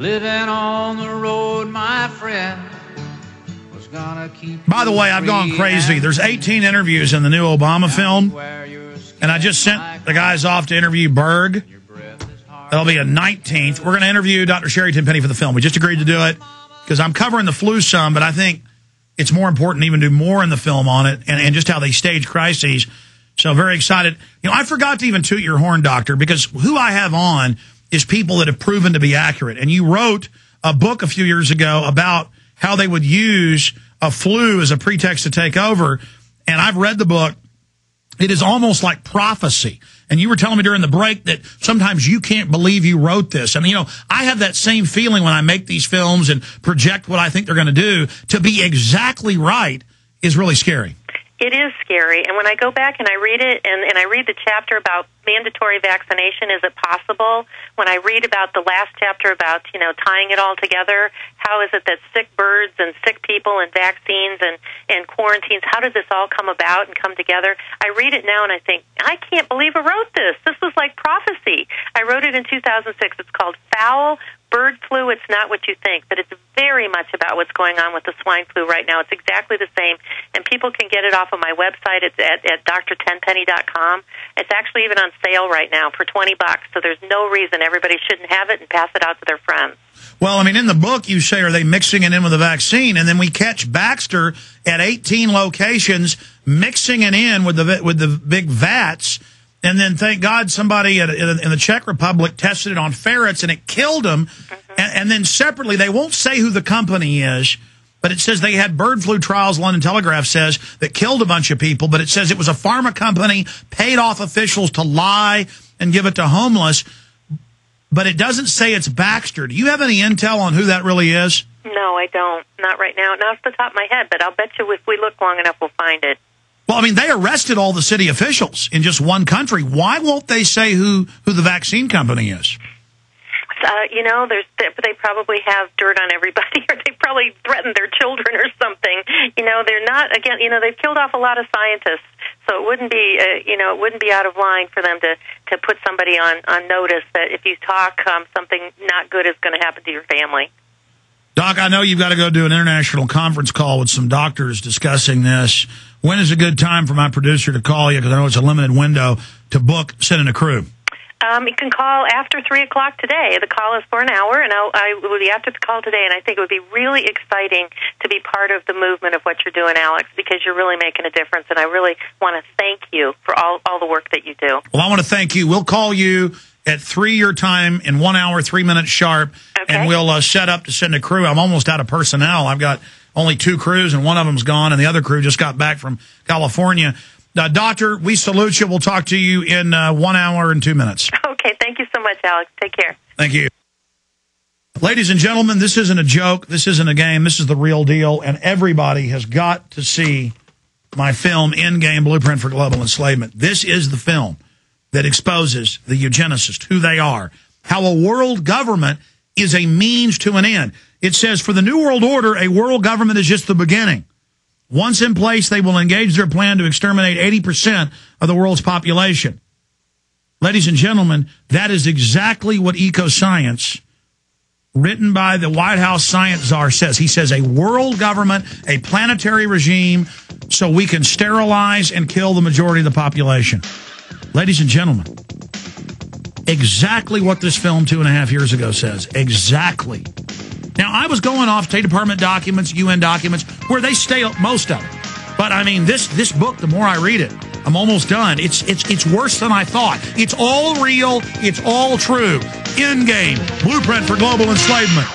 Living on the road, my friend, was gonna keep. By the way, I've gone crazy. There's 18 interviews in the new Obama film, and I just sent the guys off to interview Berg. That'll be a 19th. We're going to interview Dr. Sherri Tenpenny for the film. We just agreed to do it because I'm covering the flu some, but I think it's more important to even do more in the film on it and just how they stage crises. So very excited. You know, I forgot to even toot your horn, Doctor, because who I have on is people that have proven to be accurate. And you wrote a book a few years ago about how they would use a flu as a pretext to take over. And I've read the book. It is almost like prophecy. And you were telling me during the break that sometimes you can't believe you wrote this. And, you know, I have that same feeling when I make these films and project what I think they're going to do. To be exactly right is really scary. It is scary. And when I go back and I read it, and I read the chapter about mandatory vaccination, is it possible? When I read about the last chapter about, you know, tying it all together, how is it that sick birds and sick people and vaccines and quarantines, how did this all come about and come together? I read it now and I think, I can't believe I wrote this. This was like prophecy. I wrote it in 2006. It's called Foul Bird Flu. It's not what you think, but it's very much about what's going on with the swine flu right now. It's exactly the same, and people can get it off of my website. It's at drtenpenny.com. It's actually even on sale right now for $20, so there's no reason everybody shouldn't have it and pass it out to their friends. Well, I mean, in the book you say, are they mixing it in with the vaccine? And then we catch Baxter at 18 locations mixing it in with the big vats. And then, thank God, somebody in the Czech Republic tested it on ferrets, and it killed them. Mm-hmm. And then separately, they won't say who the company is, but it says they had bird flu trials, London Telegraph says, that killed a bunch of people. But it says it was a pharma company, paid off officials to lie and give it to homeless. But it doesn't say it's Baxter. Do you have any intel on who that really is? No, I don't. Not right now. Not off the top of my head, but I'll bet you if we look long enough, we'll find it. Well, I mean, they arrested all the city officials in just one country. Why won't they say who the vaccine company is? You know, they probably have dirt on everybody, or they probably threatened their children or something. You know, they're not, again, you know, they've killed off a lot of scientists, so it wouldn't be, you know, it wouldn't be out of line for them to put somebody on notice that if you talk, something not good is going to happen to your family. Doc, I know you've got to go do an international conference call with some doctors discussing this. When is a good time for my producer to call you? Because I know it's a limited window to book sending a crew. You can call after 3 o'clock today. The call is for an hour, and I will be after the call today, and I think it would be really exciting to be part of the movement of what you're doing, Alex, because you're really making a difference, and I really want to thank you for all the work that you do. Well, I want to thank you. We'll call you at 3 your time in 1 hour, 3 minutes sharp, okay, and we'll set up to send a crew. I'm almost out of personnel. I've got only 2 crews, and one of them's gone, and the other crew just got back from California. Doctor, we salute you. We'll talk to you in 1 hour and 2 minutes. Okay, thank you so much, Alex. Take care. Thank you. Ladies and gentlemen, this isn't a joke. This isn't a game. This is the real deal, and everybody has got to see my film, Endgame Blueprint for Global Enslavement. This is the film that exposes the eugenicists, who they are, how a world government is a means to an end. It says, for the New World Order, a world government is just the beginning. Once in place, they will engage their plan to exterminate 80% of the world's population. Ladies and gentlemen, that is exactly what Ecoscience, written by the White House science czar, says. He says a world government, a planetary regime, so we can sterilize and kill the majority of the population. Ladies and gentlemen, exactly what this film 2.5 years ago says. Exactly. Now, I was going off State Department documents, UN documents, where they stay up most of it. But, I mean, this book, the more I read it, I'm almost done. It's worse than I thought. It's all real. It's all true. Endgame, Blueprint for Global Enslavement.